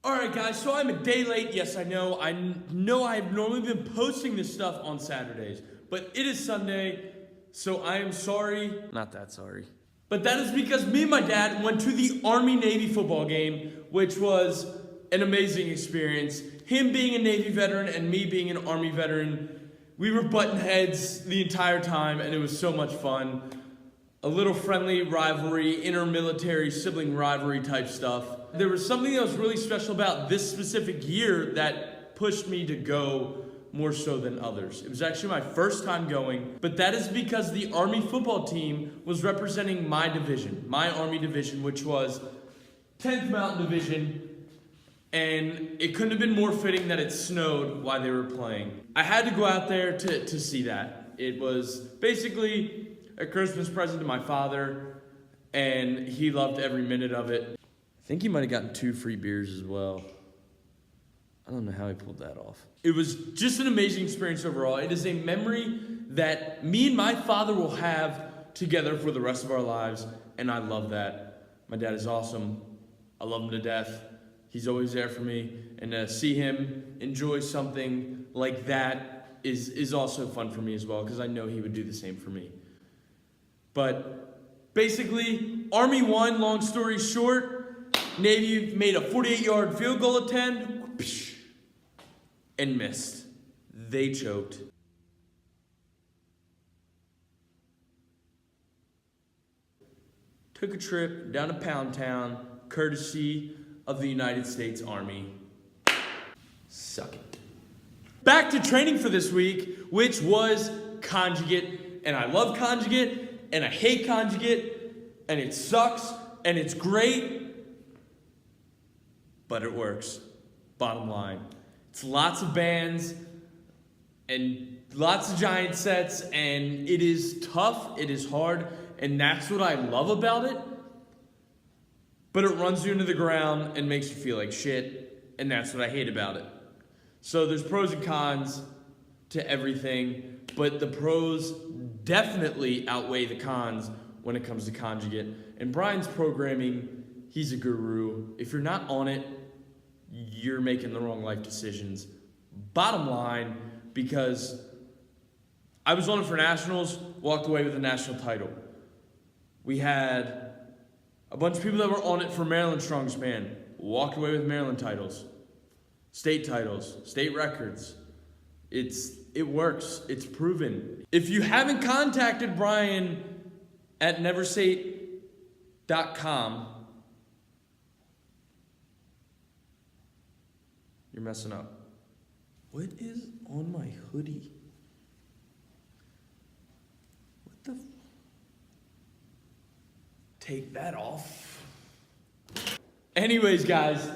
Alright guys, so I'm a day late. Yes, I know I've normally been posting this stuff on Saturdays, but it is Sunday, so I am sorry. Not that sorry. But that is because me and my dad went to the Army-Navy football game, which was an amazing experience. Him being a Navy veteran and me being an Army veteran, we were butting heads the entire time, and it was so much fun. A little friendly rivalry, inter-military sibling rivalry type stuff. There was something that was really special about this specific year that pushed me to go more so than others. It was actually my first time going, but that is because the Army football team was representing my division, my Army division, which was 10th Mountain Division, and it couldn't have been more fitting that it snowed while they were playing. I had to go out there to see that. It was basically a Christmas present to my father, and he loved every minute of it. I think he might have gotten 2 free beers as well. I don't know how he pulled that off. It was just an amazing experience overall. It is a memory that me and my father will have together for the rest of our lives, and I love that. My dad is awesome. I love him to death. He's always there for me, and to see him enjoy something like that is also fun for me as well, because I know he would do the same for me. But basically, Army won, long story short. Navy made a 48-yard field goal attempt and missed. They choked. Took a trip down to Pound Town, courtesy of the United States Army. Suck it. Back to training for this week, which was Conjugate. And I love Conjugate. And I hate Conjugate, and it sucks, and it's great, but it works. Bottom line. It's lots of bands, and lots of giant sets, and it is tough, it is hard, and that's what I love about it, but it runs you into the ground and makes you feel like shit, and that's what I hate about it. So there's pros and cons to everything, but the pros definitely outweigh the cons when it comes to Conjugate. And Brian's programming, he's a guru. If you're not on it, you're making the wrong life decisions. Bottom line, because I was on it for nationals, walked away with a national title. We had a bunch of people that were on it for Maryland Strongest Man, walked away with Maryland titles, state records. It works. It's proven. If you haven't contacted Brian at neversate.com, you're messing up. What is on my hoodie? What the? Take that off. Anyways, guys,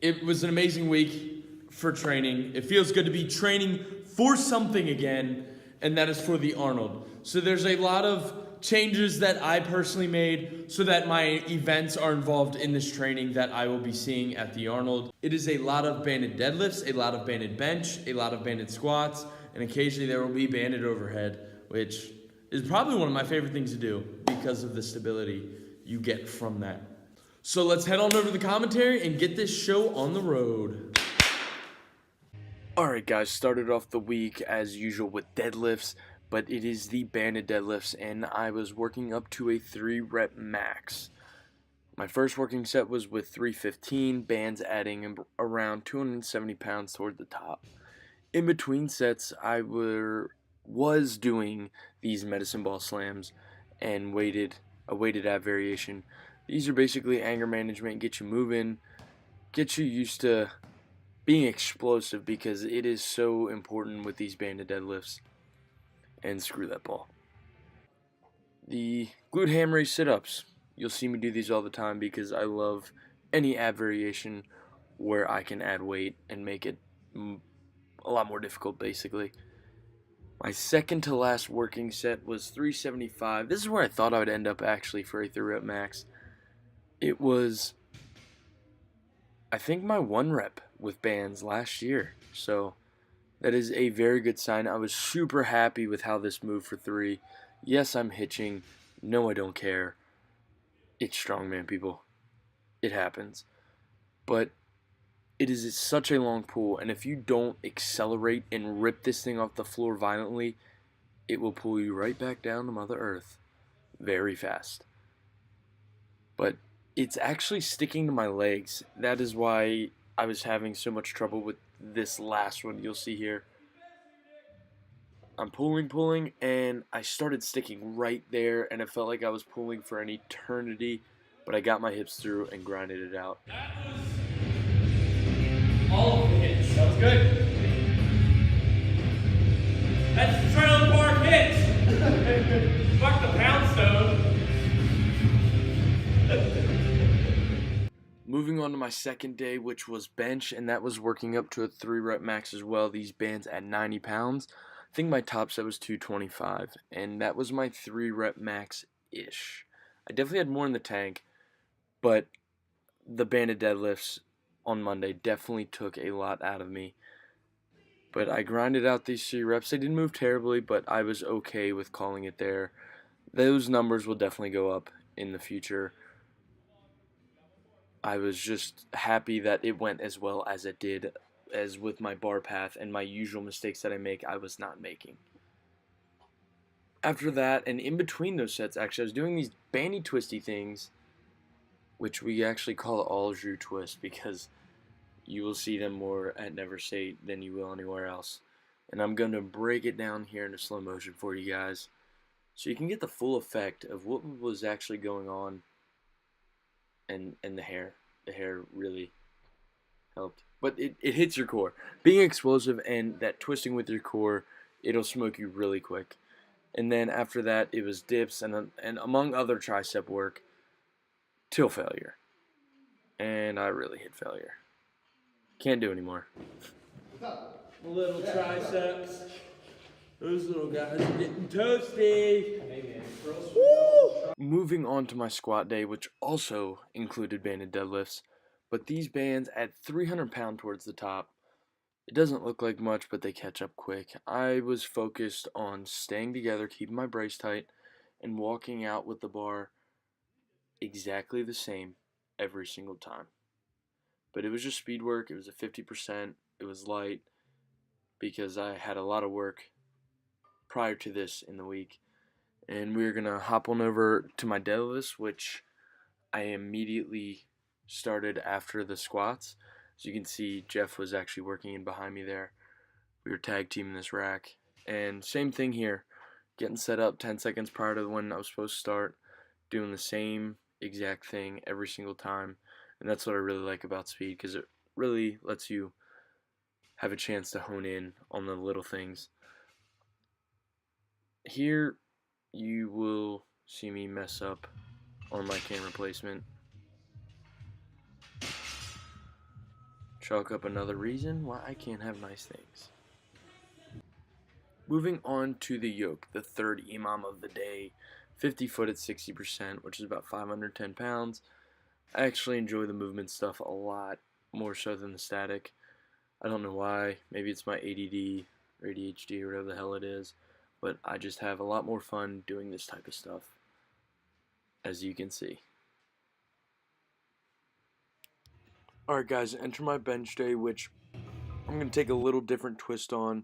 it was an amazing week for training. It feels good to be training for something again, and that is for the Arnold. So there's a lot of changes that I personally made so that my events are involved in this training that I will be seeing at the Arnold. It is a lot of banded deadlifts, a lot of banded bench, a lot of banded squats, and occasionally there will be banded overhead, which is probably one of my favorite things to do because of the stability you get from that. So let's head on over to the commentary and get this show on the road. Alright guys, started off the week as usual with deadlifts, but it is the banded deadlifts, and I was working up to a 3-rep max. My first working set was with 315, bands adding around 270 pounds toward the top. In between sets, I was doing these medicine ball slams and a weighted ab variation. These are basically anger management, get you moving, get you used to being explosive, because it is so important with these banded deadlifts. And screw that ball. The glute ham raise sit-ups. You'll see me do these all the time because I love any ab variation where I can add weight and make it a lot more difficult, basically. My second to last working set was 375. This is where I thought I would end up actually for a 3-rep max. It was, I think, my 1-rep with bands last year. So that is a very good sign. I was super happy with how this moved for 3. Yes, I'm hitching. No, I don't care. It's strongman, people. It happens. but it is such a long pull, and if you don't accelerate and rip this thing off the floor violently, it will pull you right back down to Mother Earth very fast. But it's actually sticking to my legs. That is why I was having so much trouble with this last one. You'll see here. I'm pulling, and I started sticking right there, and it felt like I was pulling for an eternity, but I got my hips through and grinded it out. That was all of the hits. That was good. That's the trailer park hits. Fuck the Poundstone. Moving on to my second day, which was bench, and that was working up to a 3-rep max as well. These bands at 90 pounds. I think my top set was 225, and that was my 3-rep max-ish. I definitely had more in the tank, but the banded deadlifts on Monday definitely took a lot out of me. But I grinded out these 3 reps. They didn't move terribly, but I was okay with calling it there. Those numbers will definitely go up in the future. I was just happy that it went as well as it did, as with my bar path and my usual mistakes that I make, I was not making. After that, and in between those sets, actually, I was doing these bandy twisty things, which we actually call all jus twist, because you will see them more at Never State than you will anywhere else. And I'm going to break it down here into slow motion for you guys, so you can get the full effect of what was actually going on. And the hair really helped. But it hits your core. Being explosive and that twisting with your core, it'll smoke you really quick. And then after that, it was dips and among other tricep work, till failure. And I really hit failure. Can't do anymore. Little triceps. Those little guys are getting toasty. Woo! Moving on to my squat day, which also included banded deadlifts, but these bands at 300 pounds towards the top, it doesn't look like much, but they catch up quick. I was focused on staying together, keeping my brace tight, and walking out with the bar exactly the same every single time. But it was just speed work. It was a 50%. It was light because I had a lot of work prior to this in the week. And we're going to hop on over to my deadlifts, which I immediately started after the squats. As you can see, Jeff was actually working in behind me there. We were tag teaming this rack. And same thing here, getting set up 10 seconds prior to when I was supposed to start, doing the same exact thing every single time. And that's what I really like about speed, because it really lets you have a chance to hone in on the little things. Here, you will see me mess up on my camera placement. Chalk up another reason why I can't have nice things. Moving on to the yoke, the third imam of the day, 50 foot at 60%, which is about 510 pounds. I actually enjoy the movement stuff a lot, more so than the static. I don't know why, maybe it's my ADD or ADHD or whatever the hell it is, but I just have a lot more fun doing this type of stuff, as you can see. Alright guys, enter my bench day, which I'm going to take a little different twist on.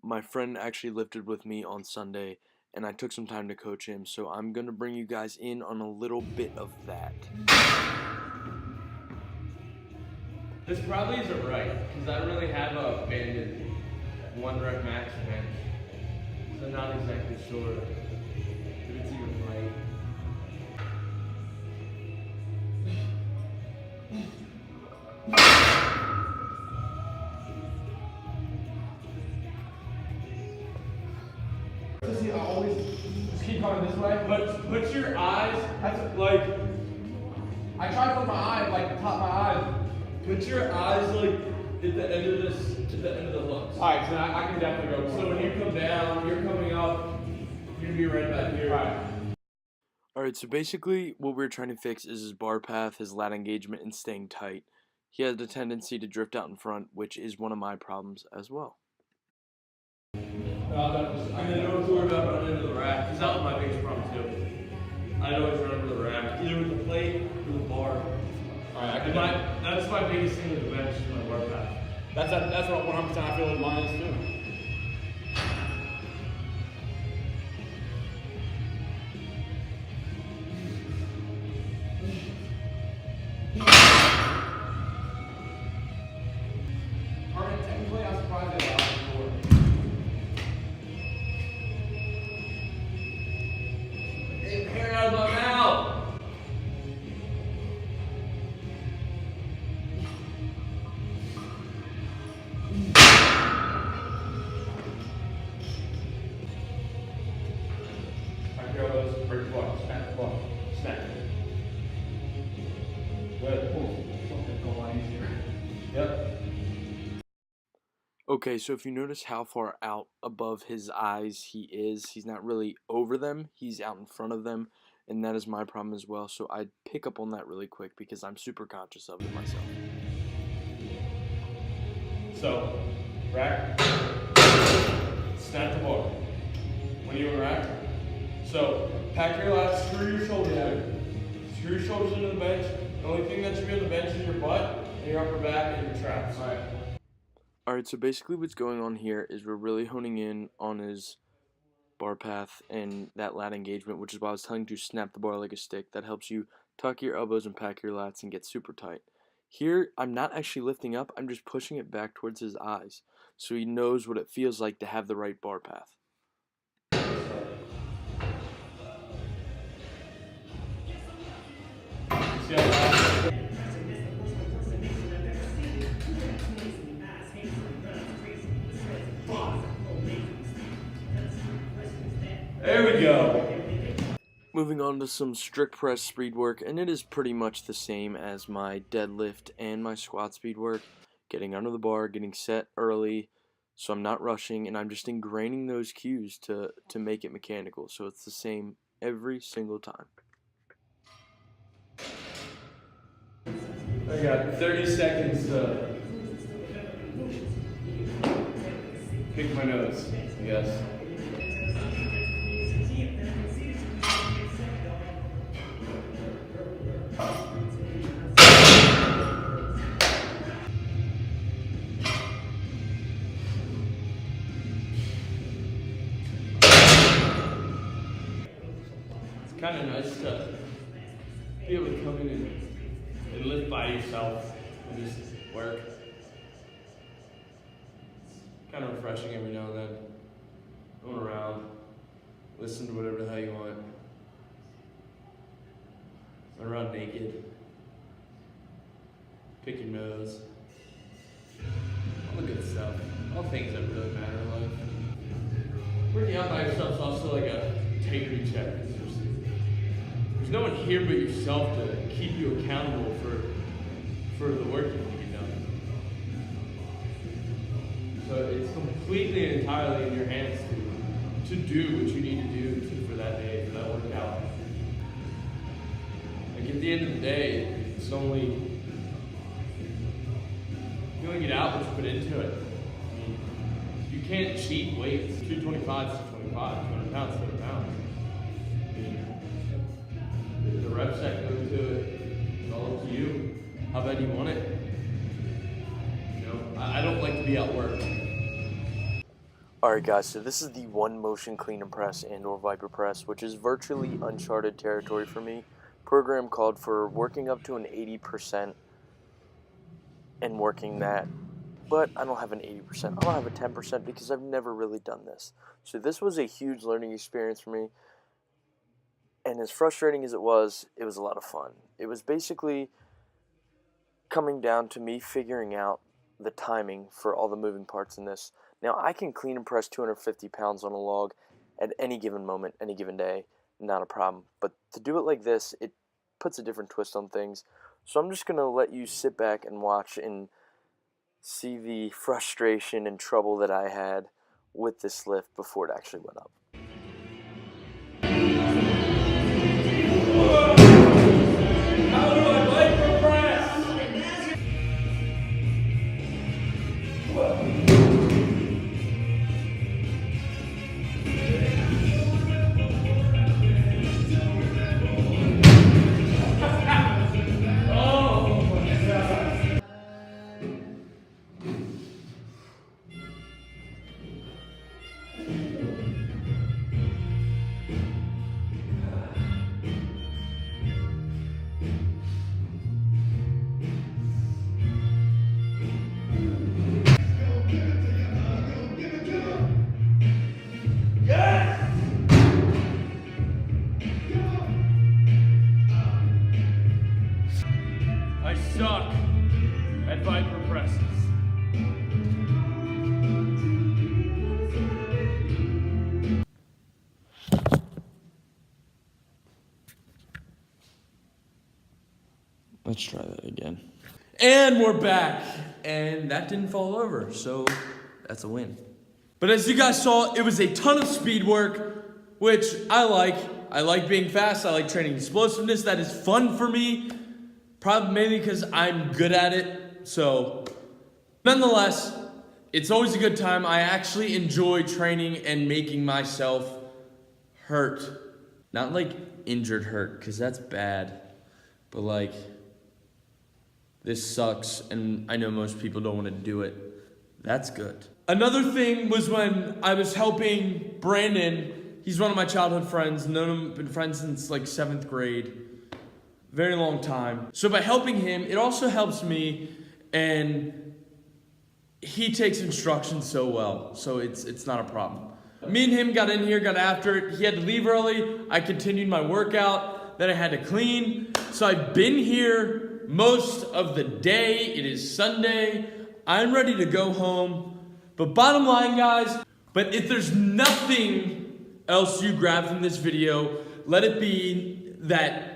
My friend actually lifted with me on Sunday, and I took some time to coach him, so I'm going to bring you guys in on a little bit of that. This probably isn't right, because I don't really have a banded 1-rep max bench. So I'm not exactly sure if it's even right. I always just keep going this way. But put your eyes, that's like, I try to put my eyes, like the top of my eyes. Put your eyes like at the end of this, at the end of the hooks. Alright, so I can definitely go. So when you come down, you're coming up, you're gonna be right back here. Alright, so basically what we're trying to fix is his bar path, his lat engagement, and staying tight. He has a tendency to drift out in front, which is one of my problems as well. I mean, don't worry about running into the rack, because that was my biggest problem too. I'd always run into the rack, either with the plate or the bar. Alright, that's my biggest thing with the bench, is my bar path. That's what 100% I feel like mine is too. Technically, I'm surprised they allowed it before. Get hair out of my mouth! Alright, here are those. Break the block. Snap the block. Snap. Good. Something go on easier. Yep. Okay, so if you notice how far out above his eyes he's not really over them, he's out in front of them, and that is my problem as well, so I pick up on that really quick because I'm super conscious of it myself. So, rack, snap the bar. When you rack, so pack your lats, screw your shoulders in. Screw your shoulders into the bench. The only thing that should be on the bench is your butt, and your upper back, and your traps. Alright, so basically what's going on here is we're really honing in on his bar path and that lat engagement, which is why I was telling you to snap the bar like a stick. That helps you tuck your elbows and pack your lats and get super tight. Here, I'm not actually lifting up, I'm just pushing it back towards his eyes, so he knows what it feels like to have the right bar path. See how that? There we go. Moving on to some strict press speed work, and it is pretty much the same as my deadlift and my squat speed work. Getting under the bar, getting set early, so I'm not rushing, and I'm just ingraining those cues to make it mechanical, so it's the same every single time. I got 30 seconds to pick my nose, I guess. It's kind of nice to be able to come in and live by yourself and just work. It's kind of refreshing every now and then. Going around, listen to whatever the hell you want. Run around naked. Pick your nose. All the good stuff. All things that really matter in life. Working out by yourself is also like a integrity check. There's no one here but yourself to keep you accountable for the work that you've done. So it's completely and entirely in your hands to do what you need to do for that day, for that workout. Like at the end of the day, it's only you only get out what you put into it. I mean, you can't cheat weights. 225 is 225, 200 pounds is 200 pounds. I mean, the reps that go to it, it's all up to you. How bad you want it. You know, I don't like to be outworked. Alright guys, so this is the one motion clean and press and or Viper press, which is virtually uncharted territory for me. Program called for working up to an 80% and working that, but I don't have an 80%. I don't have a 10% because I've never really done this. So this was a huge learning experience for me, and as frustrating as it was a lot of fun. It was basically coming down to me figuring out the timing for all the moving parts in this. Now I can clean and press 250 pounds on a log at any given moment, any given day, not a problem. But to do it like this, it puts a different twist on things. So I'm just going to let you sit back and watch and see the frustration and trouble that I had with this lift before it actually went up. How do I Viper press? Oh at Viper presses. Let's try that again. And we're back. And that didn't fall over, so that's a win. But as you guys saw, it was a ton of speed work, which I like. I like being fast. I like training explosiveness. That is fun for me. Probably mainly because I'm good at it. So, nonetheless, it's always a good time. I actually enjoy training and making myself hurt. Not like injured hurt, because that's bad. But like, this sucks, and I know most people don't want to do it. That's good. Another thing was when I was helping Brandon. He's one of my childhood friends. Known him, been friends since like 7th grade. Very long time. So by helping him, it also helps me, and he takes instructions so well. So it's not a problem. Me and him got in here, got after it. He had to leave early. I continued my workout. Then I had to clean. So I've been here most of the day. It is Sunday. I'm ready to go home. But bottom line, guys, but if there's nothing else you grab from this video, let it be that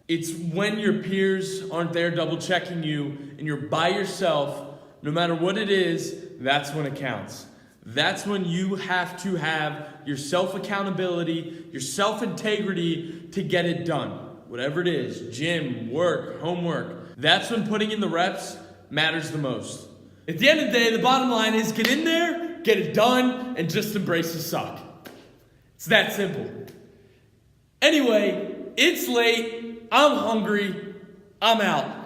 it's when your peers aren't there double checking you and you're by yourself, no matter what it is, that's when it counts. That's when you have to have your self-accountability, your self-integrity to get it done. Whatever it is, gym, work, homework, that's when putting in the reps matters the most. At the end of the day, the bottom line is get in there, get it done, and just embrace the suck. It's that simple. Anyway, it's late, I'm hungry, I'm out.